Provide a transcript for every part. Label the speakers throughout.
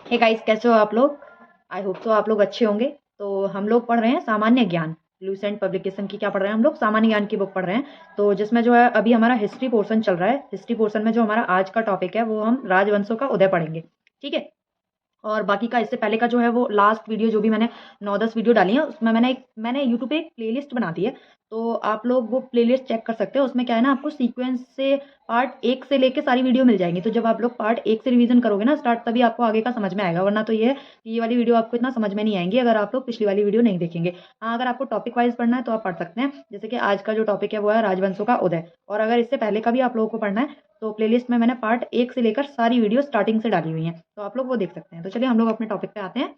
Speaker 1: Hey guys, कैसे हो आप लोग? आई होप तो आप लोग अच्छे होंगे। तो हम लोग पढ़ रहे हैं सामान्य ज्ञान। लूसेंट पब्लिकेशन की क्या पढ़ रहे हैं हम लोग? सामान्य ज्ञान की बुक पढ़ रहे हैं। तो जिसमें जो है अभी हमारा हिस्ट्री पोर्शन चल रहा है। हिस्ट्री पोर्शन में जो हमारा आज का टॉपिक है वो हम राजवंशों का उदय पढ़ेंगे। ठीक है। और बाकी का इससे पहले का जो है वो लास्ट वीडियो जो भी मैंने 9-10 वीडियो डाली है उसमें मैंने यूट्यूब पे एक प्लेलिस्ट बना दी है। तो आप लोग वो प्लेलिस्ट चेक कर सकते हो। उसमें क्या है ना, आपको सीक्वेंस से पार्ट 1 से लेके सारी वीडियो मिल जाएंगी। तो जब आप लोग पार्ट 1 से रिवीजन करोगे ना स्टार्ट, तभी आपको आगे का समझ में आएगा। वरना तो ये है कि ये वाली वीडियो आपको इतना समझ में नहीं आएंगी अगर आप लोग पिछली वाली वीडियो नहीं देखेंगे। हाँ, अगर आपको टॉपिक वाइज पढ़ना है तो आप पढ़ सकते हैं। जैसे कि आज का जो टॉपिक है वो है राजवंशों का उदय। और अगर इससे पहले का भी आप लोगों को पढ़ना है तो प्लेलिस्ट में मैंने पार्ट 1 से लेकर सारी वीडियो स्टार्टिंग से डाली हुई हैं, तो आप लोग वो देख सकते हैं। तो चलिए हम लोग अपने टॉपिक पे आते हैं।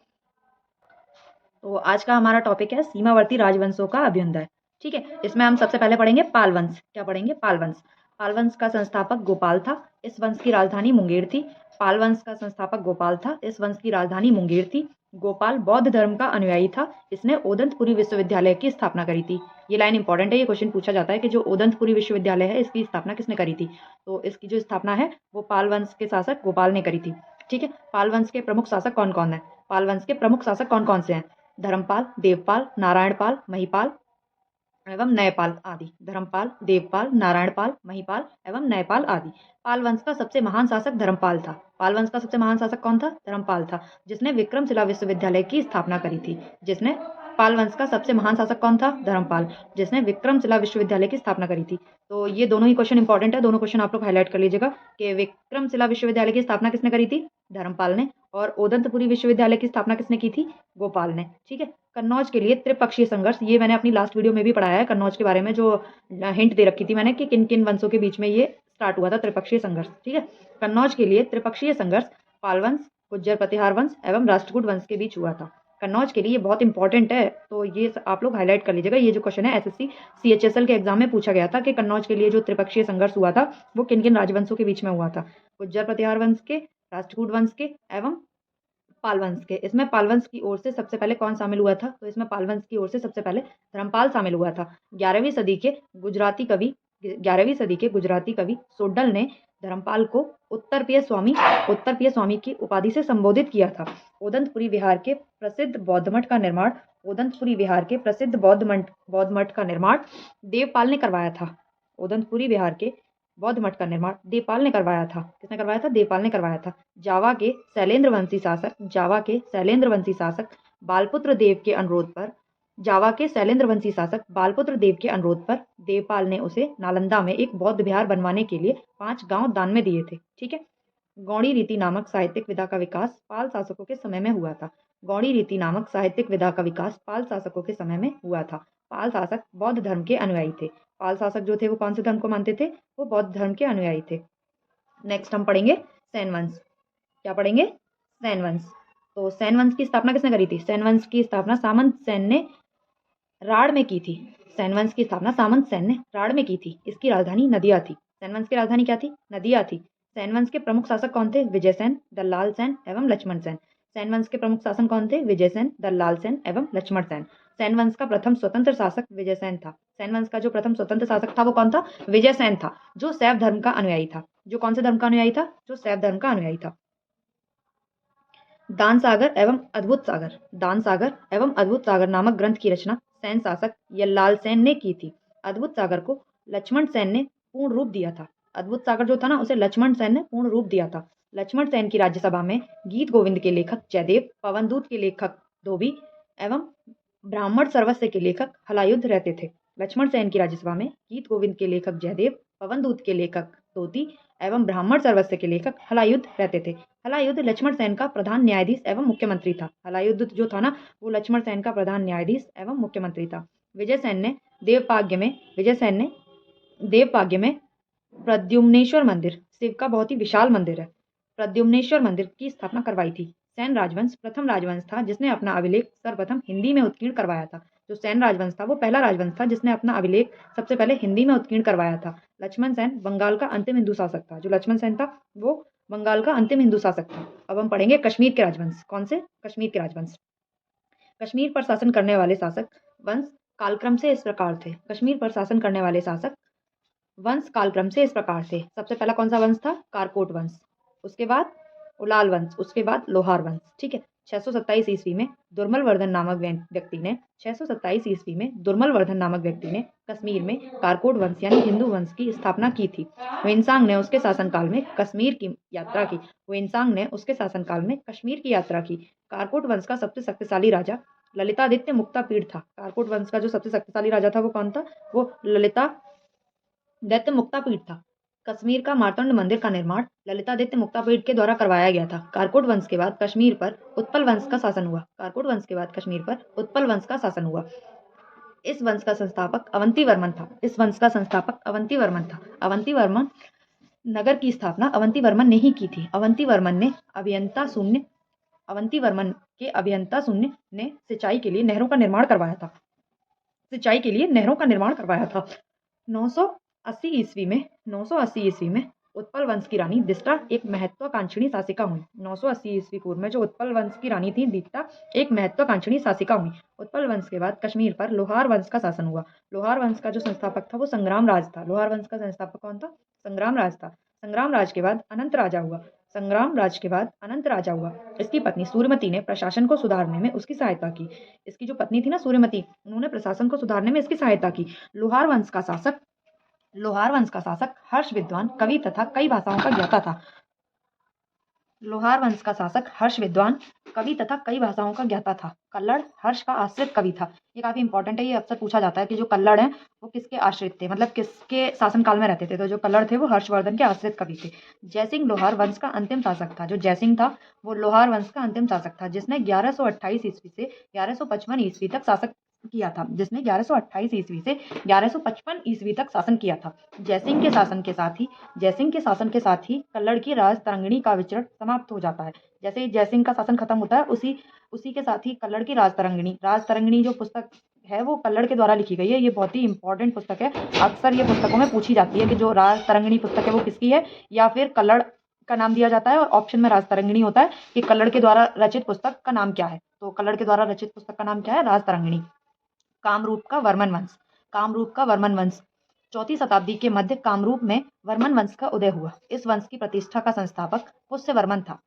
Speaker 1: तो आज का हमारा टॉपिक है सीमावर्ती राजवंशों का अभ्युदय। ठीक है। इसमें हम सबसे पहले पढ़ेंगे पाल वंश। क्या पढ़ेंगे? पाल वंश। पाल वंश का संस्थापक गोपाल था। इस वंश की राजधानी मुंगेर थी। पाल वंश का संस्थापक गोपाल था। इस वंश की राजधानी मुंगेर थी। गोपाल बौद्ध धर्म का अनुयायी था। इसने ओदंतपुरी विश्वविद्यालय की स्थापना करी थी। ये लाइन इंपॉर्टेंट है। ये क्वेश्चन पूछा जाता है कि जो ओदंतपुरी विश्वविद्यालय है इसकी स्थापना किसने करी थी। तो इसकी जो स्थापना है वो पाल वंश के शासक गोपाल ने करी थी। ठीक है। पाल वंश के प्रमुख शासक कौन कौन है? पाल वंश के प्रमुख शासक कौन कौन से हैं? धर्मपाल, देवपाल, नारायणपाल, महिपाल एवं न्यायपाल आदि। धर्मपाल, देवपाल, नारायणपाल, महिपाल एवं न्यायपाल आदि। पाल वंश का सबसे महान शासक धर्मपाल था। पाल वंश का सबसे महान शासक कौन था? धर्मपाल था, जिसने विक्रमशिला विश्वविद्यालय की स्थापना करी थी। जिसने पाल वंश का सबसे महान शासक कौन था? धर्मपाल, जिसने विक्रमशिला विश्वविद्यालय की स्थापना करी थी। तो ये दोनों ही क्वेश्चन इंपॉर्टेंट है। दोनों क्वेश्चन आप लोग हाईलाइट कर लीजिएगा कि विक्रमशिला विश्वविद्यालय की स्थापना किसने करी थी? धर्मपाल ने। और ओदंतपुरी विश्वविद्यालय की स्थापना किसने की थी? गोपाल ने। ठीक है। कन्नौज के लिए त्रिपक्षीय संघर्ष, ये मैंने अपनी लास्ट वीडियो में भी पढ़ाया है कन्नौज के बारे में, जो हिंट दे रखी थी मैंने कि किन किन वंशों के बीच में ये स्टार्ट हुआ था त्रिपक्षीय संघर्ष। ठीक है। कन्नौज के लिए त्रिपक्षीय संघर्ष पाल वंश, गुज्जर प्रतिहार वंश एवं राष्ट्रकूट वंश के बीच हुआ था। कन्नौज के लिए ये बहुत इंपॉर्टेंट है, तो ये आप लोग हाईलाइट कर लीजिएगा। ये जो क्वेश्चन है एसएससी सीएचएसएल के एग्जाम में पूछा गया था कि कन्नौज के लिए जो त्रिपक्षीय संघर्ष हुआ था वो किन किन राजवंशों के बीच में हुआ था। गुज्जर प्रतिहार वंश के, राष्ट्रकूट वंश के एवं पालवंश के। इसमें पालवंश की ओर से सबसे पहले कौन शामिल हुआ था? तो इसमें पालवंश की ओर से सबसे पहले धर्मपाल शामिल हुआ था। 11वीं सदी के गुजराती कवि 11वीं सदी के गुजराती कवि सोड्डल ने धर्मपाल को उत्तर प्रिय स्वामी की उपाधि से संबोधित किया था। ओदंतपुरी विहार के प्रसिद्ध बौद्ध मठ का निर्माण ओदंतपुरी विहार के प्रसिद्ध बौद्ध मठ का निर्माण देवपाल ने करवाया था। ओदंतपुरी विहार के बौद्ध मठ का निर्माण देवपाल ने करवाया था। किसने करवाया था? देवपाल ने करवाया था। जावा के शैलेंद्र वंशी शासक बालपुत्र देव के अनुरोध पर देवपाल ने उसे नालंदा में एक बौद्ध विहार बनवाने के लिए 5 गांव दान में दिए थे। ठीक है। गौड़ी रीति नामक साहित्यिक विधा का विकास पाल शासकों के समय में हुआ था। गौड़ी रीति नामक साहित्यिक विधा का विकास पाल शासकों के समय में हुआ था। पाल शासक बौद्ध धर्म के अनुयायी थे। पाल शासक जो थे वो कौन से धर्म को मानते थे? वो बौद्ध धर्म के अनुयायी थे। नेक्स्ट हम पढ़ेंगे सैन वंश। क्या पढ़ेंगे? सैन वंश। तो सैन वंश की स्थापना किसने करी थी? सैन वंश की स्थापना सामंत सेन ने राढ़ में की थी। सैन वंश की स्थापना सामंत सेन ने राढ़ में की थी। इसकी राजधानी नदिया थी। सैन वंश की राजधानी क्या थी? नदिया थी। सैन वंश के प्रमुख शासक कौन थे? विजय सेन, दल्लाल सेन एवं लक्ष्मण सेन। सैन वंश के प्रमुख शासक कौन थे? विजय सेन, दल्लाल सेन एवं लक्ष्मण सेन। सैन वंश का प्रथम स्वतंत्र शासक विजय सेन था। सैन वंश का जो प्रथम स्वतंत्र शासक था वो कौन था? विजय सेन था, जो शैव धर्म का अनुयायी था। जो कौन से धर्म का अनुयायी था? जो शैव धर्म का अनुयायी था। दान सागर एवं अद्भुत सागर नामक ग्रंथ की रचना सैन शासक यल्लाल सेन ने की थी। अद्भुत सागर को लक्ष्मण सेन ने पूर्ण रूप दिया था। अद्भुत सागर जो था ना उसे लक्ष्मण सेन ने पूर्ण रूप दिया था। लक्ष्मण सेन की राज्यसभा में गीत गोविंद के लेखक जयदेव, पवनदूत के लेखक धोबी एवं ब्राह्मण सर्वस्व के लेखक हलायुद्ध रहते थे। लक्ष्मण सेन की राज्यसभा में गीत गोविंद के लेखक जयदेव, पवनदूत के लेखक धोती एवं ब्राह्मण सर्वस्व के लेखक हलायुद्ध रहते थे। हलायुद्ध लक्ष्मण सेन का प्रधान न्यायाधीश एवं मुख्यमंत्री था। हलायुद्ध जो था ना वो लक्ष्मण सेन का प्रधान न्यायाधीश एवं मुख्यमंत्री था। विजय सेन ने देवपाग्य में प्रद्युम्नेश्वर मंदिर, शिव का बहुत ही विशाल मंदिर है, प्रद्युम्नेश्वर मंदिर की स्थापना करवाई थी। सैन राजवंश प्रथम राजवंश था जिसने अपना अभिलेख सर्वप्रथम हिंदी में उत्कीर्ण करवाया था। जो सैन राजवंश था वो पहला राजवंश था जिसने अपना अभिलेख सबसे पहले हिंदी में उत्कीर्ण करवाया था। लक्ष्मण सेन बंगाल का अंतिम हिंदू शासक था। जो लक्ष्मण सेन था वो बंगाल का अंतिम हिंदू शासक था। अब हम पढ़ेंगे कश्मीर के राजवंश। कौन से? कश्मीर के राजवंश। कश्मीर पर शासन करने वाले शासक वंश कालक्रम से इस प्रकार थे। कश्मीर पर शासन करने वाले शासक वंश कालक्रम से इस प्रकार थे। सबसे पहला कौन सा वंश था? कारकोट वंश। उसके बाद उलाल वंश, उसके बाद लोहार वंश। ठीक है। 627 ईस्वी में दुर्मल वर्धन नामक व्यक्ति ने 627 ईस्वी में दुर्मल वर्धन नामक व्यक्ति ने कश्मीर में कारकोट वंश यानी हिंदू वंश की स्थापना की थी। वेनसांग ने उसके शासनकाल में कश्मीर की यात्रा की। वेनसांग ने उसके शासनकाल में कश्मीर की यात्रा की। कारकोट वंश का सबसे शक्तिशाली राजा ललितादित्य मुक्तापीड़ था। कारकोट वंश का जो सबसे शक्तिशाली राजा था वो कौन था? वो ललितादित्य मुक्तापीड़ था। कश्मीर का मार्तंड मंदिर का निर्माण ललितादित्य मुक्तापीड़ के द्वारा करवाया गया था। कारकोट वंश के बाद कश्मीर पर उत्पल वंश का शासन हुआ। कारकोट वंश के बाद कश्मीर पर उत्पल वंश का शासन हुआ। इस वंश का संस्थापक अवंती वर्मन था। इस वंश का संस्थापक अवंती वर्मन था। अवंती वर्मन नगर की स्थापना अवंती वर्मन ने ही की थी। अवंती वर्मन के अभियंता शून्य ने सिंचाई के लिए नहरों का निर्माण करवाया था। 980 ईस्वी में उत्पल वंश की रानी दिष्टा एक महत्वाकांक्षी शासिका हुई। 980 ईस्वी पूर्व में जो उत्पल वंश की रानी थी दिष्टा एक महत्वाकांक्षी शासिका हुई। उत्पल वंश के बाद कश्मीर पर लोहार वंश का शासन हुआ। लोहार वंश का जो संस्थापक था वो संग्राम राज था। लोहार वंश का संस्थापक कौन था? संग्राम राज था। संग्राम राज के बाद अनंत राजा हुआ। इसकी पत्नी सूर्यमती ने प्रशासन को सुधारने में उसकी सहायता की। इसकी जो पत्नी थी ना सूर्यमती, उन्होंने प्रशासन को सुधारने में इसकी सहायता की। लोहार वंश का शासक हर्ष विद्वान कवि तथा कई भाषाओं का ज्ञाता था। लोहार वंश का शासक हर्ष विद्वान कवि तथा कई भाषाओं का ज्ञाता था। कल्लड़ हर्ष का आश्रित कवि था। ये काफी इंपॉर्टेंट है, ये अक्सर पूछा जाता है कि जो कल्लड़ हैं वो किसके आश्रित थे, मतलब किसके शासनकाल में रहते थे। तो जो कल्लड़ थे वो हर्षवर्धन के आश्रित कवि थे। जयसिंह लोहार वंश का अंतिम शासक था। जो जयसिंह था वो लोहार वंश का अंतिम शासक था, जिसने 1128 ईस्वी से 1155 ईस्वी तक शासन किया था। 1155 ईस्वी तक शासन किया था। जयसिंह के शासन के साथ ही कल्लड़ की राज तरंगिणी का विचरण समाप्त हो जाता है। जैसे ही जयसिंह का शासन खत्म होता है उसी के साथ ही कल्लड़ की राज तरंगिणी जो पुस्तक है वो कल्लड़ के द्वारा लिखी गई है। ये बहुत ही इंपॉर्टेंट पुस्तक है। अक्सर ये पुस्तकों में पूछी जाती है कि जो राज तरंगिणी पुस्तक है वो किसकी है, या फिर कल्लड़ का नाम दिया जाता है और ऑप्शन में राज तरंगिणी होता है कि कल्लड़ के द्वारा रचित पुस्तक का नाम क्या है। तो कल्लड़ के द्वारा रचित पुस्तक का नाम क्या है? राज तरंगिणी। कामरूप का वर्मन वंश 4वीं शताब्दी के मध्य कामरूप में वर्मन वंश का उदय हुआ। इस वंश की प्रतिष्ठा का संस्थापक पुष्यवर्मन था।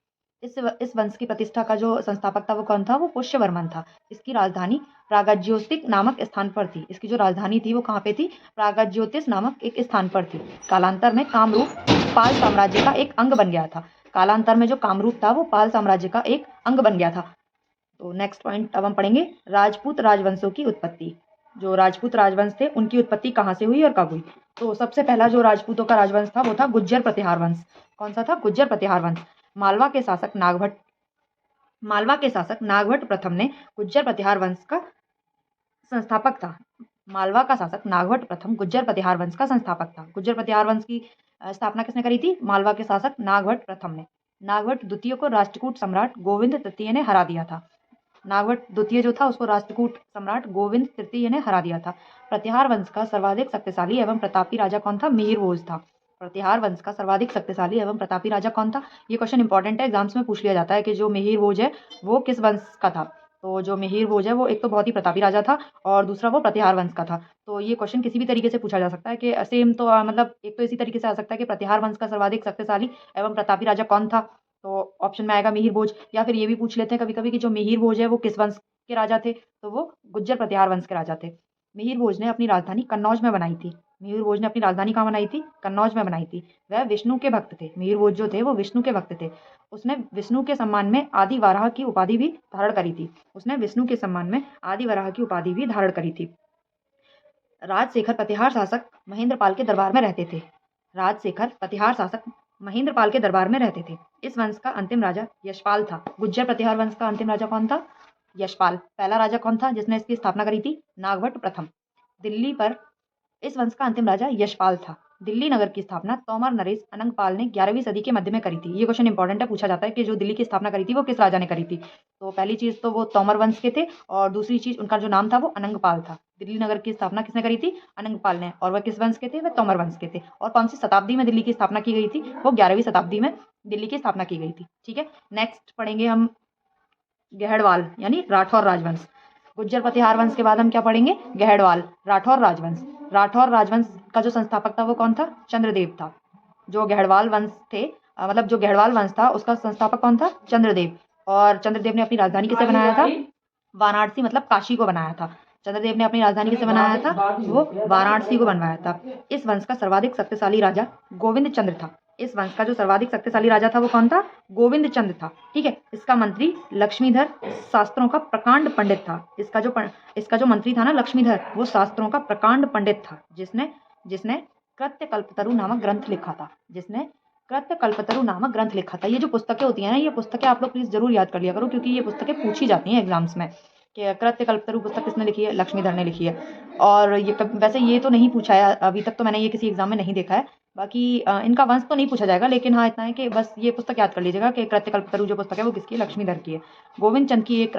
Speaker 1: इस वंश की प्रतिष्ठा का जो संस्थापक था वो कौन था? वो पुष्यवर्मन था। इसकी राजधानी प्रागज्योतिष नामक स्थान पर थी। इसकी जो राजधानी थी वो कहाँ पे थी? प्रागज्योतिष नामक एक स्थान पर थी। कालांतर में कामरूप पाल साम्राज्य का एक अंग बन गया था। कालांतर में जो कामरूप था वो पाल साम्राज्य का एक अंग बन गया था। तो नेक्स्ट पॉइंट अब हम पढ़ेंगे राजपूत राजवंशों की उत्पत्ति। जो राजपूत राजवंश थे उनकी उत्पत्ति कहाँ से हुई और कब हुई? तो सबसे पहला जो राजपूतों का राजवंश था वो था गुज्जर प्रतिहार वंश। कौन सा था? गुज्जर प्रतिहार वंश। मालवा के शासक नागभट्ट प्रथम ने गुज्जर प्रतिहार वंश का संस्थापक था। मालवा का शासक नागभट्ट प्रथम गुज्जर प्रतिहार वंश का संस्थापक था। गुज्जर प्रतिहार वंश की स्थापना किसने करी थी? मालवा के शासक नागभट्ट प्रथम ने। नागभट्ट द्वितीय को राष्ट्रकूट सम्राट गोविंद तृतीय ने हरा दिया था। नागभट्ट द्वितीय जो था उसको राष्ट्रकूट सम्राट गोविंद तृतीय ने हरा दिया था। प्रतिहार वंश का सर्वाधिक शक्तिशाली एवं प्रतापी राजा कौन था? मिहिर भोज था। प्रतिहार वंश का सर्वाधिक शक्तिशाली एवं प्रतापी राजा कौन था? ये क्वेश्चन इंपॉर्टेंट है, एग्जाम्स में पूछ लिया जाता है कि जो मिहिर भोज है वो किस वंश का था। तो जो मिहिर भोज है वो एक तो बहुत ही प्रतापी राजा था और दूसरा वो प्रतिहार वंश का था। तो ये क्वेश्चन किसी भी तरीके से पूछा जा सकता है कि सेम तो मतलब एक तो इसी तरीके से आ सकता है कि प्रतिहार वंश का सर्वाधिक शक्तिशाली एवं प्रतापी राजा कौन था, तो ऑप्शन में आएगा मिहिर भोज। या फिर ये भी पूछ लेते हैं कभी कभी कि जो मिहिर भोज है वो किस वंश के राजा थे, तो वो गुज्जर प्रतिहार वंश के राजा थे। मिहिर भोज ने अपनी राजधानी कन्नौज में बनाई थी। मिहिर भोज ने अपनी राजधानी कहाँ बनाई थी? कन्नौज में बनाई थी। वह विष्णु के भक्त थे। मिहिर भोज जो थे वो विष्णु के भक्त थे। उसने विष्णु के सम्मान में आदि वराह की उपाधि भी धारण करी थी। राजशेखर प्रतिहार शासक महेंद्रपाल के दरबार में रहते थे। इस वंश का अंतिम राजा यशपाल था। गुज्जर प्रतिहार वंश का अंतिम राजा कौन था? यशपाल। पहला राजा कौन था जिसने इसकी स्थापना करी थी? नागभट्ट प्रथम। दिल्ली पर इस वंश का अंतिम राजा यशपाल था। दिल्ली नगर की स्थापना तोमर नरेश अनंगपाल ने 11वीं सदी के मध्य में करी थी। ये क्वेश्चन इंपॉर्टेंट है, पूछा जाता है कि जो दिल्ली की स्थापना करी थी वो किस राजा ने करी थी। तो पहली चीज तो वो तोमर वंश के थे और दूसरी चीज उनका जो नाम था वो अनंगपाल था। दिल्ली नगर की स्थापना किसने करी थी? अनंगपाल ने। और वह किस वंश के थे? वह तोमर वंश के थे। और कौन सी शताब्दी में दिल्ली की स्थापना की गई थी? वो 11वीं शताब्दी में दिल्ली की स्थापना की गई थी। ठीक है, नेक्स्ट पढ़ेंगे हम गहड़वाल यानी राठौर राजवंश। गुज्जर प्रतिहार वंश के बाद हम क्या पढ़ेंगे? गहड़वाल, राठौर राजवंश। राठौर राजवंश का जो संस्थापक था वो कौन था? चंद्रदेव था। जो गहड़वाल वंश थे मतलब जो गढ़वाल वंश था उसका संस्थापक कौन था? चंद्रदेव। और चंद्रदेव ने अपनी राजधानी किसे बनाया था? वाराणसी मतलब काशी को बनाया था। चंद्रदेव ने अपनी राजधानी किसे बनाया था? वो वाराणसी को बनवाया था। इस वंश का सर्वाधिक शक्तिशाली राजा गोविंद चंद्र था। इस वंश का जो सर्वाधिक शक्तिशाली राजा था वो कौन था? गोविंद चंद्र था। ठीक है। इसका मंत्री लक्ष्मीधर शास्त्रों का प्रकांड पंडित था। इसका जो मंत्री था ना लक्ष्मीधर, वो शास्त्रों का प्रकांड पंडित था, जिसने जिसने कृत्यकल्पतरु नामक ग्रंथ लिखा था। जिसने कृत्यकल्पतरु नामक ग्रंथ लिखा था। ये जो पुस्तकें होती हैं ना, ये पुस्तकें आप लोग प्लीज जरूर याद कर लिया करो, क्योंकि ये पुस्तकें पूछी जाती हैं एग्जाम्स में कि कृत्यकल्पतरु पुस्तक किसने लिखी है? लक्ष्मीधर ने लिखी है। और ये वैसे ये तो नहीं पूछा है अभी तक, तो मैंने ये किसी एग्जाम में नहीं देखा है। बाकी इनका वंश तो नहीं पूछा जाएगा, लेकिन हाँ इतना है कि बस ये पुस्तक याद कर लीजिएगा कि कृत्यकल्पतरु जो पुस्तक है वो किसकी है? लक्ष्मीधर की है। गोविंद चंद की एक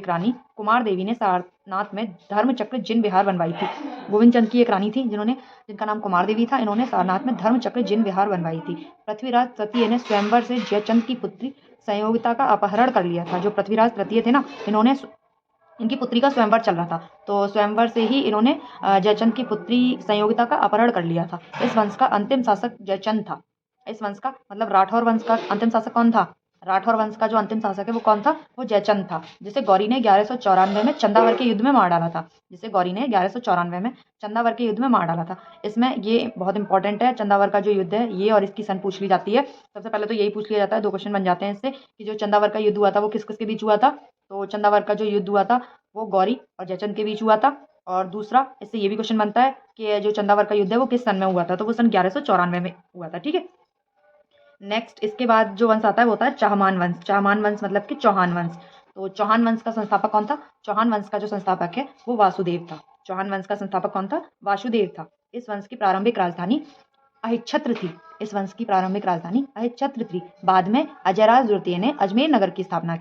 Speaker 1: रानी कुमार देवी ने सारनाथ में धर्मचक्र जिन विहार बनवाई थी। गोविंद चंद की एक रानी थी जिनका नाम कुमार देवी था। इन्होंने सारनाथ में धर्मचक्र जिन विहार बनवाई थी। पृथ्वीराज तृतीय ने स्वयंवर से जयचंद की पुत्री संयोगिता का अपहरण कर लिया था। जो पृथ्वीराज तृतीय थे ना, इनकी पुत्री का स्वयंवर चल रहा था, तो स्वयंवर से ही इन्होंने जयचंद की पुत्री संयोगिता का अपहरण कर लिया था। इस वंश का अंतिम शासक जयचंद था। इस वंश का मतलब राठौर वंश का अंतिम शासक कौन था? राठौर वंश का जो अंतिम शासक है वो कौन था? वो जयचंद था, जिसे गौरी ने 1194 में चंदावर के युद्ध में मार डाला था। इसमें ये बहुत इंपॉर्टेंट है, चंदावर का जो युद्ध है ये, और इसकी सन पूछ ली जाती है। सबसे पहले तो यही पूछ लिया जाता है, 2 क्वेश्चन बन जाते हैं इससे, कि जो चंदावर का युद्ध हुआ था वो किस किस के बीच हुआ था? तो चंदावर का जो युद्ध हुआ था वो गौरी और जयचंद के बीच हुआ था। और दूसरा इससे ये भी क्वेश्चन बनता है कि जो चंदावर का युद्ध है वो किस सन में हुआ था? तो वो सन 1194 में हुआ था। ठीक है। नेक्स्ट इसके बाद जो वंश आता है वो होता है चाहमान वंश। चाहमान वंश मतलब कि चौहान वंश। तो चौहान वंश का संस्थापक कौन था? चौहान वंश का जो संस्थापक है वो वासुदेव था। चौहान वंश का संस्थापक कौन था? वासुदेव था। इस वंश की प्रारंभिक राजधानी अहिच्छत्र थी। बाद में अजयराज द्वितीय ने अजमेर नगर की स्थापना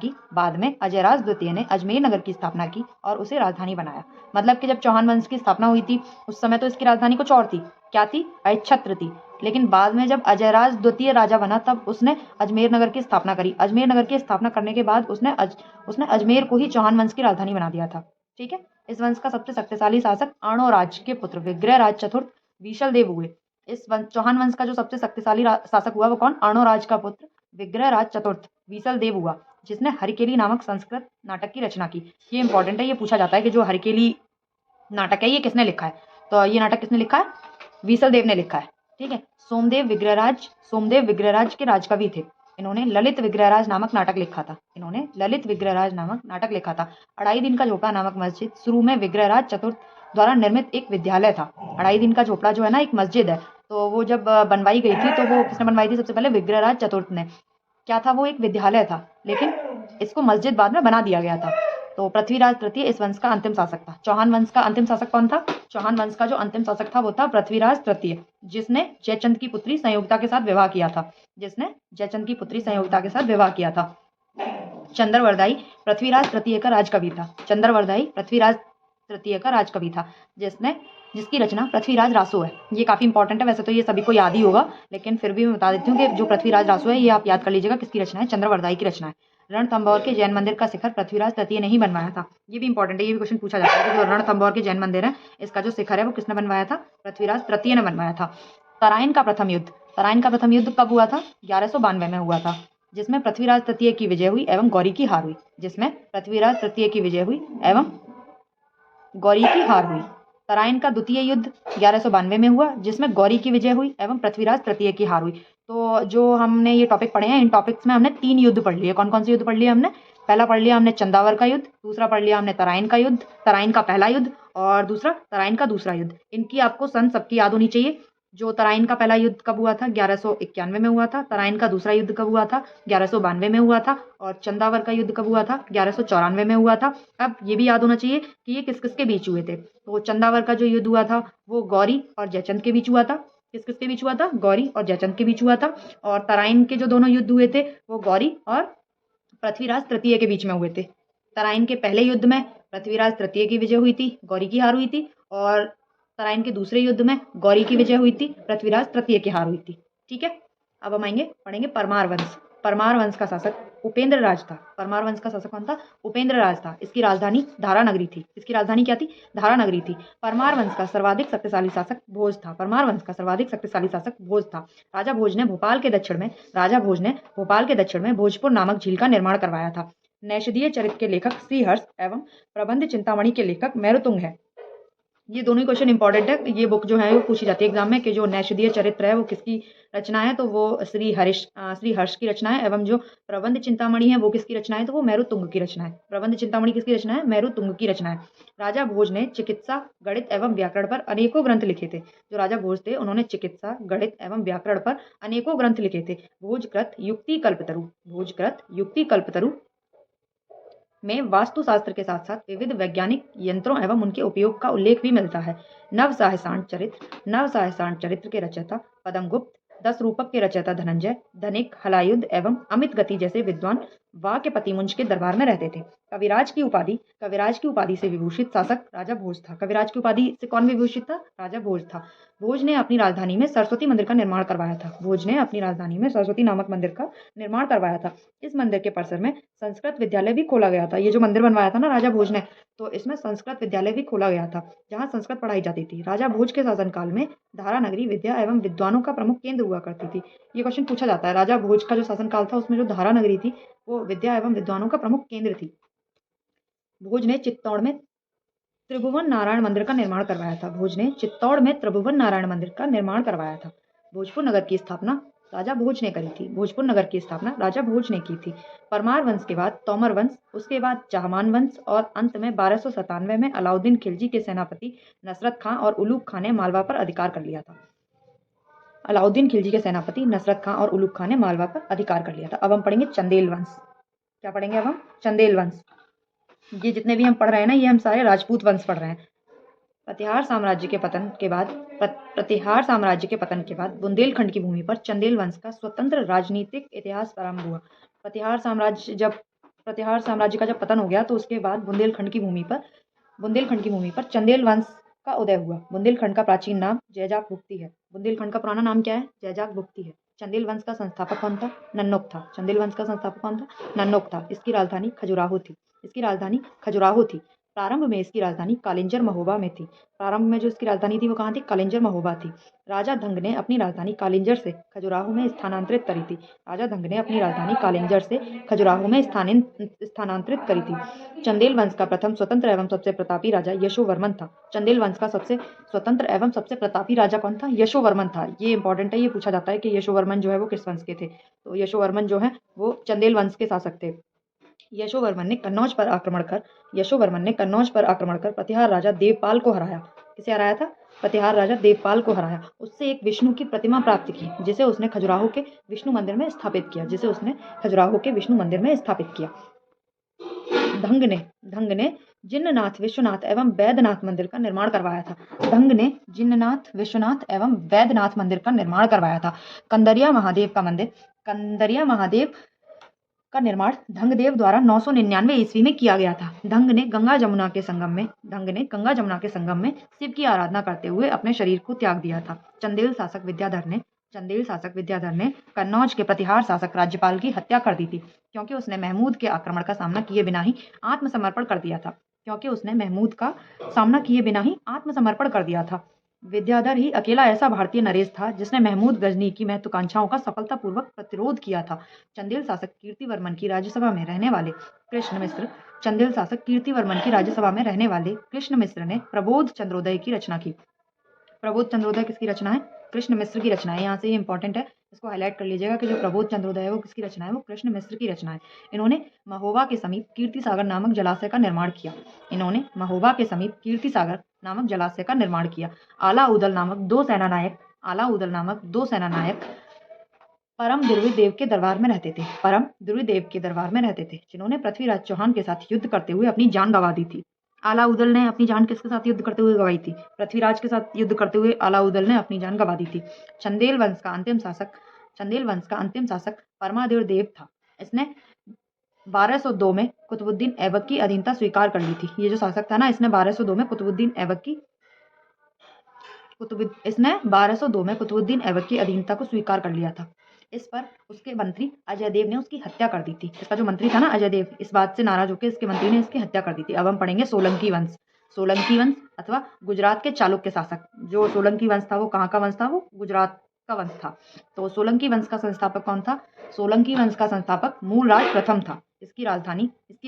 Speaker 1: की और उसे राजधानी बनाया। मतलब कि जब चौहान वंश की स्थापना हुई थी उस समय तो इसकी राजधानी कुछ और थी। क्या थी? अहिच्छत्र थी। लेकिन बाद में जब अजयराज द्वितीय राजा बना तब उसने अजमेर नगर की स्थापना करी। अजमेर नगर की स्थापना करने के बाद उसने अजमेर को ही चौहान वंश की राजधानी बना दिया था। ठीक है। इस वंश का सबसे शक्तिशाली शासक अर्णोराज के पुत्र विग्रहराज चतुर्थ विशलदेव हुए। इस चौहान वंश का जो सबसे शक्तिशाली शासक हुआ वो कौन? अर्णोराज का पुत्र विग्रहराज चतुर्थ विशलदेव हुआ, जिसने हरिकेली नामक संस्कृत नाटक की रचना की। ये इंपॉर्टेंट है, ये पूछा जाता है कि जो हरिकेली नाटक है ये किसने लिखा है? तो ये नाटक किसने लिखा है? विशलदेव ने लिखा है। ठीक है। सोमदेव विग्रहराज के राजकवि थे। इन्होंने ललित विग्रहराज नामक नाटक लिखा था। 2.5 दिन का झोपड़ा नामक मस्जिद शुरू में विग्रहराज चतुर्थ द्वारा निर्मित एक विद्यालय था। 2.5 दिन का झोपड़ा जो है ना एक मस्जिद है, तो वो जब बनवाई गई थी तो वो किसने बनवाई थी? सबसे पहले विग्रहराज चतुर्थ ने। क्या था? वो एक विद्यालय था, लेकिन इसको मस्जिद बाद में बना दिया गया था। तो पृथ्वीराज तृतीय इस वंश का अंतिम शासक था। चौहान वंश का अंतिम शासक कौन था? चौहान वंश का जो अंतिम शासक था वो था पृथ्वीराज तृतीय, जिसने जयचंद की पुत्री संयोगिता के साथ विवाह किया था। चंद्रवर्दाई पृथ्वीराज तृतीय का राजकवि था। जिसकी रचना पृथ्वीराज रासो है। ये काफी इंपॉर्टेंट है, वैसे तो ये सभी को याद ही होगा, लेकिन फिर भी मैं बता देती हूँ कि जो पृथ्वीराज रासो है ये आप याद कर लीजिएगा किसकी रचना है? चंद्रवर्दाई की रचना है। रणथंभौर के जैन मंदिर का शिखर पृथ्वीराज तृतीय ने ही बनवाया था। ये भी इंपॉर्टेंट है, ये भी क्वेश्चन पूछा जाता है कि जो रणथंभौर के जैन मंदिर है इसका जो शिखर है वो किसने बनवाया था? पृथ्वीराज तृतीय ने बनवाया था। तराइन का प्रथम युद्ध कब हुआ था? 1192 में हुआ था, जिसमें पृथ्वीराज तृतीय की विजय हुई एवं गौरी की हार हुई। तराइन का द्वितीय युद्ध 1192 में हुआ, जिसमें गौरी की विजय हुई एवं पृथ्वीराज तृतीय की हार हुई। तो जो हमने ये टॉपिक पढ़े हैं, इन टॉपिक्स में हमने 3 युद्ध पढ़ लिए। कौन कौन से युद्ध पढ़ लिए हमने? पहला पढ़ लिया हमने चंदावर का युद्ध, दूसरा पढ़ लिया हमने तराइन का पहला युद्ध, और दूसरा तराइन का दूसरा युद्ध। इनकी आपको सन सबकी याद होनी चाहिए। जो तराइन का पहला युद्ध कब हुआ था? 1191 में हुआ था। तराइन का दूसरा युद्ध कब हुआ था? 1192 में हुआ था। और चंदावर का युद्ध कब हुआ था? 1194 में हुआ था। अब ये भी याद होना चाहिए कि ये किस किस के बीच हुए थे। तो चंदावर का जो युद्ध हुआ था वो गौरी और जयचंद के बीच हुआ था। किस किस के बीच हुआ था? गौरी और जयचंद के बीच हुआ था। और तराइन के जो दोनों युद्ध हुए थे वो गौरी और पृथ्वीराज तृतीय के बीच में हुए थे। तराइन के पहले युद्ध में पृथ्वीराज तृतीय की विजय हुई थी, गौरी की हार हुई थी। और तराइन के दूसरे युद्ध में गौरी की विजय हुई थी, पृथ्वीराज तृतीय की हार हुई थी। ठीक है। अब हम पढ़ेंगे परमार वंश। परमार वंश का शासक उपेंद्र राज था। परमार वंश का शासक कौन था? उपेंद्र राज था। इसकी राजधानी धारा नगरी थी। इसकी राजधानी क्या थी? धारा नगरी थी। परमार वंश का सर्वाधिक शक्तिशाली शासक भोज था। परमार वंश का सर्वाधिक शक्तिशाली शासक भोज था। राजा भोज ने भोपाल के दक्षिण में भोजपुर नामक झील का निर्माण करवाया था। नैषधीय चरित्र के लेखक श्रीहर्ष एवं प्रबंध चिंतामणि के लेखक मेरुतुंग है। ये दोनों ही क्वेश्चन इंपॉर्टेंट है। ये बुक जो है वो पूछी जाती है एग्जाम में कि जो नैषधीय चरित्र है वो किसकी रचना है, तो वो श्री हर्ष की रचना है। एवं जो प्रबंध चिंतामणि है वो किसकी रचना है, तो वो मेरुतुंग की रचना है। प्रबंध चिंतामणि किसकी रचना है? मेरुतुंग की रचना है। राजा भोज ने चिकित्सा, गणित एवं व्याकरण पर अनेकों ग्रंथ लिखे थे। जो राजा भोज थे उन्होंने चिकित्सा, गणित एवं व्याकरण पर अनेकों ग्रंथ लिखे थे। भोजकृत युक्ति कल्पतरु में वास्तुशास्त्र के साथ साथ विविध वैज्ञानिक यंत्रों एवं उनके उपयोग का उल्लेख भी मिलता है। नवसाहसांड चरित्र के रचयिता पदमगुप्त, 10 रूपक के रचयिता धनंजय, धनिक, हलायुध एवं अमित गति जैसे विद्वान वाक्यपति मुंज के दरबार में रहते थे। कविराज की उपाधि से विभूषित शासक राजा भोज था। कविराज की उपाधि से कौन विभूषित था? राजा भोज था। भोज ने अपनी राजधानी में सरस्वती मंदिर का निर्माण करवाया था। भोज ने अपनी राजधानी में सरस्वती नामक मंदिर का निर्माण करवाया था। इस मंदिर के परिसर में संस्कृत विद्यालय भी खोला गया था। ये जो मंदिर बनवाया था ना राजा भोज ने, तो इसमें संस्कृत विद्यालय भी खोला गया था जहाँ संस्कृत पढ़ाई जाती थी। राजा भोज के शासनकाल में धारा नगरी विद्या एवं विद्वानों का प्रमुख केंद्र हुआ करती थी। ये क्वेश्चन पूछा जाता है। राजा भोज का जो शासनकाल था उसमें जो धारा नगरी थी वो विद्या एवं विद्वानों का प्रमुख केंद्र थी। भोज ने चित्तौड़ में त्रिभुवन नारायण मंदिर का निर्माण करवाया था। भोजपुर नगर की स्थापना राजा भोज ने करी थी। की थी। परमार वंश के बाद तोमर वंश, उसके बाद चाहमान वंश और अंत में 1297 में अलाउद्दीन खिलजी के सेनापति नसरत खां और उलूग खां ने मालवा पर अधिकार कर लिया था। अब हम पढ़ेंगे चंदेल वंश। क्या पढ़ेंगे अब हम? चंदेल वंश। ये जितने भी हम पढ़ रहे हैं ना, ये हम सारे राजपूत वंश पढ़ रहे हैं। प्रतिहार साम्राज्य के पतन के बाद बुंदेलखंड की भूमि पर चंदेल वंश का स्वतंत्र राजनीतिक इतिहास प्रारंभ हुआ। प्रतिहार साम्राज्य का जब पतन हो गया तो उसके बाद बुंदेलखंड की भूमि पर चंदेल वंश का उदय हुआ। बुंदेलखंड का प्राचीन नाम जैजाक भुक्ती है। बुंदेलखंड का पुराना नाम क्या है? जैजाक भुक्ती है। चंदेल वंश का संस्थापक कौन था? नन्नोक था। इसकी राजधानी खजुराहो थी। प्रारंभ में इसकी राजधानी कालिंजर महोबा में थी। जो इसकी राजधानी थी वो कहाँ थी? कालिंजर महोबा थी। राजा धंग ने अपनी राजधानी कालिंजर से खजुराहो में स्थानांतरित करी थी। चंदेल वंश का प्रथम स्वतंत्र एवं सबसे प्रतापी राजा यशोवर्मन था। कौन था? यशोवर्मन था। ये इंपॉर्टेंट है, ये पूछा जाता है कि यशोवर्मन जो है वो किस वंश के थे, तो यशोवर्मन जो है वो चंदेल वंश के शासक थे। यशोवर्मन ने कन्नौज पर आक्रमण कर प्रतिहार राजा देवपाल को हराया। किसे हराया था? प्रतिहार राजा देवपाल को हराया। उससे एक विष्णु की प्रतिमा प्राप्त की जिसे उसने खजुराहो के विष्णु मंदिर में स्थापित किया। धंग ने जिन्ननाथ, विश्वनाथ एवं वैद्यनाथ मंदिर का निर्माण करवाया था। कंदरिया महादेव का निर्माण धंगदेव द्वारा 999 ईस्वी में किया गया था। धंग ने गंगा जमुना के संगम में शिव की आराधना करते हुए अपने शरीर को त्याग दिया था। चंदेल शासक विद्याधर ने कन्नौज के प्रतिहार शासक राज्यपाल की हत्या कर दी थी क्योंकि उसने महमूद के आक्रमण का सामना किए बिना ही आत्मसमर्पण कर दिया था। विद्याधर ही अकेला ऐसा भारतीय नरेश था जिसने महमूद गजनी की महत्वाकांक्षाओं का सफलतापूर्वक प्रतिरोध किया था। चंदेल शासक कीर्तिवर्मन की राज्यसभा में रहने वाले कृष्ण मिश्र ने प्रबोध चंद्रोदय की रचना की। प्रबोध चंद्रोदय किसकी रचना है? कृष्ण मिश्र की रचना है। यहाँ से ये इंपॉर्टेंट है, इसको हाईलाइट कर लीजिएगा कि जो प्रबोध चंद्रोदय है वो किसकी रचना है? वो कृष्ण मिश्र की रचना है। इन्होंने महोबा के समीप कीर्ति सागर नामक जलाशय का निर्माण किया। आलाउदल नामक दो सेनानायक परम द्रुविदेव के दरबार में रहते थे जिन्होंने पृथ्वीराज चौहान के साथ युद्ध करते हुए अपनी जान गंवा दी थी। आलाउदल ने अपनी जान किसके साथ युद्ध करते हुए गंवाई थी? पृथ्वीराज के साथ युद्ध करते हुए आलाउदल ने अपनी जान गंवा दी थी। चंदेल वंश का अंतिम शासक परमादेव देव था। इसने 1202 में कुतुबुद्दीन ऐबक की अधीनता स्वीकार कर ली थी। ये जो शासक था ना, इसने 1202 में कुतुबुद्दीन ऐबक की अधीनता को स्वीकार कर लिया था। इस पर उसके मंत्री अजय देव ने उसकी हत्या कर दी थी। इसका जो मंत्री था ना अजय देव, इस बात से नाराज होकर इसके मंत्री ने इसकी हत्या कर दी थी। अब हम पढ़ेंगे सोलंकी वंश। सोलंकी वंश अथवा गुजरात के चालुक्य शासक। जो सोलंकी वंश था वो कहाँ का वंश था? वो गुजरात का वंश था। तो सोलंकी वंश का संस्थापक कौन था? सोलंकी वंश का संस्थापक मूलराज प्रथम था। इसकी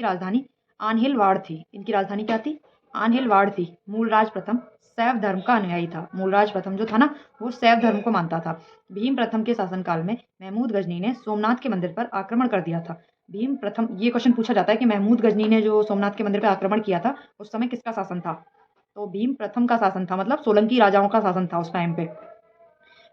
Speaker 1: राजधानी आन्हिलवाड़ थी। इनकी राजधानी क्या थी? आन्हिलवाड़ थी। मूलराज प्रथम शैव धर्म का अनुयायी था। मूलराज प्रथम जो था ना वो शैव धर्म को मानता था। भीम प्रथम के शासनकाल में महमूद गजनी ने सोमनाथ के मंदिर पर आक्रमण कर दिया था। भीम प्रथम, ये क्वेश्चन पूछा जाता है कि महमूद गजनी ने जो सोमनाथ के मंदिर पर आक्रमण किया था उस समय किसका शासन था? तो भीम प्रथम का शासन था, मतलब सोलंकी राजाओं का शासन था उस टाइम पे।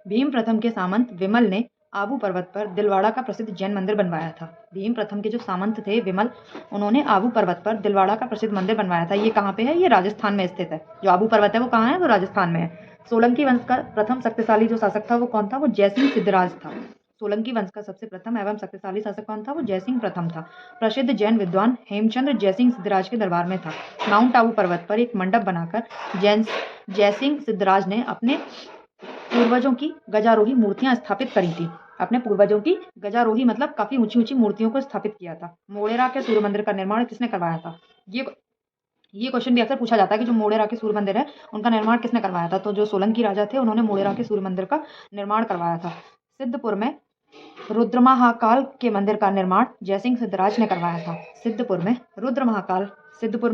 Speaker 1: भीम प्रथम के सामंत विमल ने आबू पर्वत पर दिलवाड़ा का प्रसिद्ध जैन मंदिर बनवाया था। भीम प्रथम के जो सामंत थे विमल, उन्होंने आबू पर्वत पर दिलवाड़ा का प्रसिद्ध मंदिर बनवाया था। ये कहाँ पे है? ये राजस्थान में स्थित है। जो आबू पर्वत है वो कहाँ है? वो राजस्थान में है। सोलंकी वंश का प्रथम शक्तिशाली जो शासक था वो कौन था? वो जयसिंह सिद्धराज था। सोलंकी वंश का सबसे प्रथम एवं शक्तिशाली शासक कौन था? वो जयसिंह प्रथम था। प्रसिद्ध जैन विद्वान हेमचंद्र जयसिंह सिद्धराज के दरबार में था। माउंट आबू पर्वत पर एक मंडप बनाकर जयसिंह सिद्धराज ने अपने पूर्वजों की गजारोही मूर्तियां स्थापित करी थी। अपने पूर्वजों की गजारोही मतलब काफी ऊंची ऊंची मूर्तियों को स्थापित किया था। मोढेरा के सूर्य मंदिर का निर्माण किसने करवाया था? ये क्वेश्चन भी अक्सर पूछा जाता है कि जो मोढेरा के सूर्य मंदिर है उनका निर्माण किसने करवाया था? तो जो सोलंकी राजा थे उन्होंने मोढेरा के सूर्य मंदिर का निर्माण करवाया था। सिद्धपुर में रुद्र महाकाल के मंदिर का निर्माण जयसिंह सिद्धराज ने करवाया था। सिद्धपुर में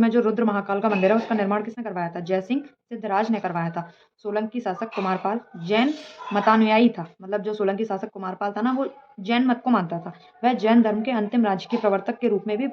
Speaker 1: जो रुद्र महाकाल का मंदिर है उसका निर्माण किसने करवाया था? जयसिंह सिद्धराज ने करवाया था। सोलंकी शासक कुमारपाल जैन मतानुयायी था। मतलब जो सोलंकी शासक कुमारपाल था ना वो जैन मत को मानता था। वह जैन धर्म के अंतिम राजकीय प्रवर्तक के रूप में भी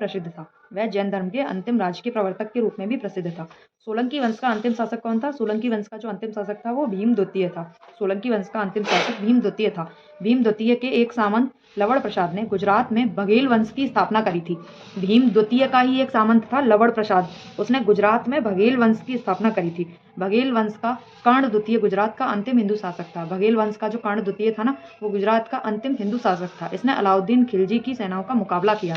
Speaker 1: प्रसिद्ध था। सोलंकी वंश का अंतिम शासक कौन था? सोलंकी वंश का जो अंतिम शासक था वो भीम द्वितीय था। सोलंकी वंश का अंतिम शासक भीम द्वितीय था। भीम द्वितीय के एक सामंत लवण प्रसाद ने गुजरात में बघेल वंश की स्थापना करी थी। भीम द्वितीय का ही एक सामंत था लवण प्रसाद, उसने गुजरात में बघेल वंश की स्थापना करी थी। बघेल वंश का कर्ण द्वितीय गुजरात का अंतिम हिंदू शासक था। बघेल वंश का जो कर्ण द्वितीय था ना वो गुजरात का अंतिम हिंदू शासक था। इसने अलाउद्दीन खिलजी की सेनाओं का मुकाबला किया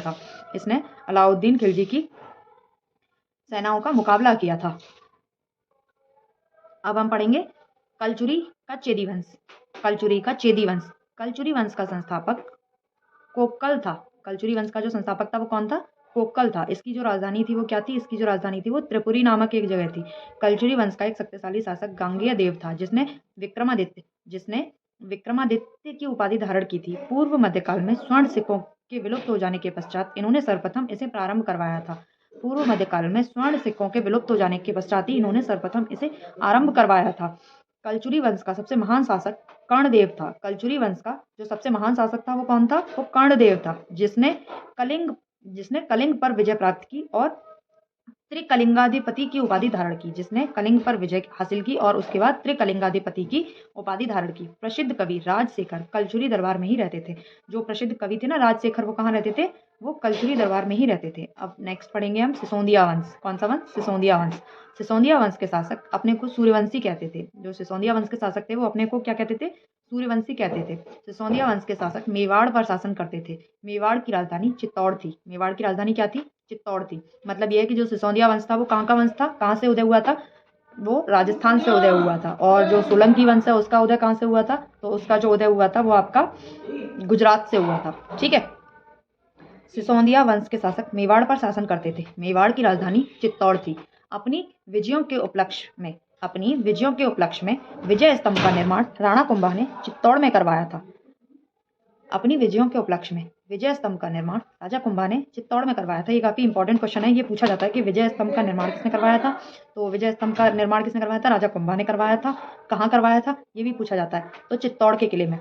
Speaker 1: था। अब हम पढ़ेंगे कलचुरी का चेदी वंश। कलचुरी वंश का संस्थापक कोक्कल था। कलचुरी वंश का जो संस्थापक था वो कौन था? कोक्कल था। इसकी जो राजधानी थी वो क्या थी? इसकी जो राजधानी थी वो त्रिपुरी नामक एक जगह थी। कलचुरी वंश का एक शक्तिशाली शासक गांगेय देव था जिसने विक्रमादित्य की उपाधि धारण की थी। पूर्व मध्यकाल में स्वर्ण सिक्कों के विलुप्त हो जाने के पश्चात इन्होंने सर्वप्रथम इसे प्रारंभ करवाया था। आरंभ करवाया था। कलचुरी वंश का सबसे महान शासक कर्णदेव था। कलचुरी वंश का जो सबसे महान शासक था वो कौन था? वो कर्णदेव था जिसने कलिंग पर विजय प्राप्त की और त्रिकलिंगाधिपति की उपाधि धारण की। जिसने कलिंग पर विजय हासिल की और उसके बाद त्रिकलिंगाधिपति की उपाधि धारण की। प्रसिद्ध कवि राजशेखर कलचुरी दरबार में ही रहते थे। जो प्रसिद्ध कवि थे ना राजशेखर, वो कहाँ रहते थे? वो कलचुरी दरबार में ही रहते थे। अब नेक्स्ट पढ़ेंगे हम सिसोदिया वंश। कौन सा वंश? सिसोदिया वंश। सिसोदिया वंश के शासक अपने को सूर्यवंशी कहते थे। जो सिसोदिया वंश के शासक थे वो अपने को क्या कहते थे? सूर्यवंशी कहते थे। सिसोदिया वंश के शासक मेवाड़ पर शासन करते थे। मेवाड़ की राजधानी चित्तौड़ थी। मेवाड़ की राजधानी क्या थी? चित्तौड़ थी। मतलब यह है कि जो सिसोदिया वंश था वो कहाँ का वंश था? कहाँ से उदय हुआ था? वो राजस्थान से उदय हुआ था। और जो सोलंकी वंश है उसका उदय कहाँ से हुआ था? तो उसका जो उदय हुआ था वो आपका गुजरात से हुआ था। ठीक है। सिसोदिया वंश के शासक मेवाड़ पर शासन करते थे। मेवाड़ की राजधानी चित्तौड़ थी। अपनी विजयों के उपलक्ष्य में विजय स्तंभ का निर्माण राणा कुंभा ने चित्तौड़ में करवाया था। राजा कुंभा ने चित्तौड़ में करवाया था। ये काफी इंपॉर्टेंट क्वेश्चन है। ये पूछा जाता है कि विजय स्तंभ का निर्माण किसने करवाया था? तो विजय स्तंभ का निर्माण किसने करवाया था? राजा कुंभा ने करवाया था। कहाँ करवाया था? ये भी पूछा जाता है। तो चित्तौड़ के किले में।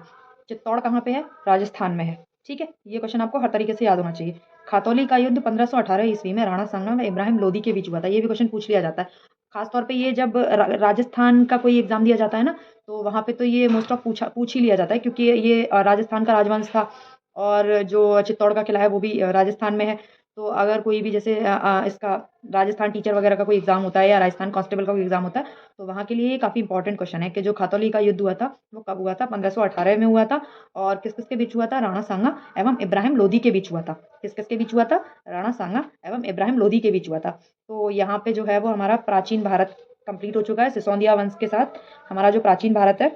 Speaker 1: चित्तौड़ कहाँ पे है? राजस्थान में है। ठीक है। ये क्वेश्चन आपको हर तरीके से याद होना चाहिए। खातौली का युद्ध 1518 ईस्वी में राणा सांगा व इब्राहिम लोदी के बीच हुआ था। ये भी क्वेश्चन पूछ लिया जाता है। खासतौर पे ये जब राजस्थान का कोई एग्जाम दिया जाता है ना तो वहाँ पे तो ये मोस्ट ऑफ पूछ ही लिया जाता है क्योंकि ये राजस्थान का राजवंश था और जो चित्तौड़ का किला है वो भी राजस्थान में है। तो अगर कोई भी जैसे इसका राजस्थान टीचर वगैरह का कोई एग्जाम होता है या राजस्थान कांस्टेबल का कोई एग्जाम होता है तो वहाँ के लिए ये काफ़ी इंपॉर्टेंट क्वेश्चन है कि जो खातौली का युद्ध हुआ था वो कब हुआ था? 1518 में हुआ था। और किस किस के बीच हुआ था? राणा सांगा एवं इब्राहिम लोदी के बीच हुआ था। किस किस के बीच हुआ था? राणा सांगा एवं इब्राहिम लोदी के बीच हुआ था। तो यहाँ पे जो है वो हमारा प्राचीन भारत कंप्लीट हो चुका है। सिसोदिया वंश के साथ हमारा जो प्राचीन भारत है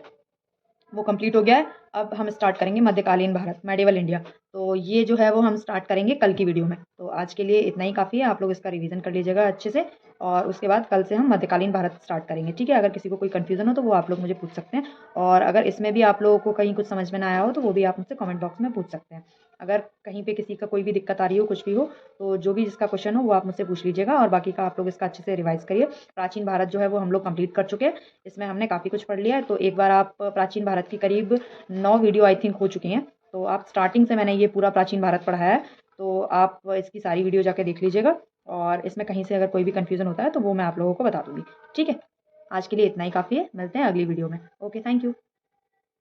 Speaker 1: वो कंप्लीट हो गया है। अब हम स्टार्ट करेंगे मध्यकालीन भारत, मेडिवल इंडिया। तो ये जो है वो हम स्टार्ट करेंगे कल की वीडियो में। तो आज के लिए इतना ही काफ़ी है, आप लोग इसका रिवीजन कर लीजिएगा अच्छे से, और उसके बाद कल से हम मध्यकालीन भारत स्टार्ट करेंगे, ठीक है। अगर किसी को कोई कन्फ्यूज़न हो तो वो आप लोग मुझे पूछ सकते हैं, और अगर इसमें भी आप लोगों को कहीं कुछ समझ में ना आया हो तो वो भी आप मुझसे कमेंट बॉक्स में पूछ सकते हैं। अगर कहीं पे किसी का कोई भी दिक्कत आ रही हो, कुछ भी हो, तो जो भी जिसका क्वेश्चन हो वो आप मुझसे पूछ लीजिएगा, और बाकी का आप लोग इसका अच्छे से रिवाइज़ करिए। प्राचीन भारत जो है वो हम लोग कंप्लीट कर चुके हैं, इसमें हमने काफ़ी कुछ पढ़ लिया है। तो एक बार आप प्राचीन भारत की करीब 9 वीडियो आई थिंक हो चुकी हैं, तो आप स्टार्टिंग से मैंने ये पूरा प्राचीन भारत पढ़ाया है, तो आप इसकी सारी वीडियो जाके देख लीजिएगा, और इसमें कहीं से अगर कोई भी कन्फ्यूज़न होता है तो वो मैं आप लोगों को बता दूँगी, ठीक है। आज के लिए इतना ही काफ़ी है, मिलते हैं अगली वीडियो में। Okay, thank you.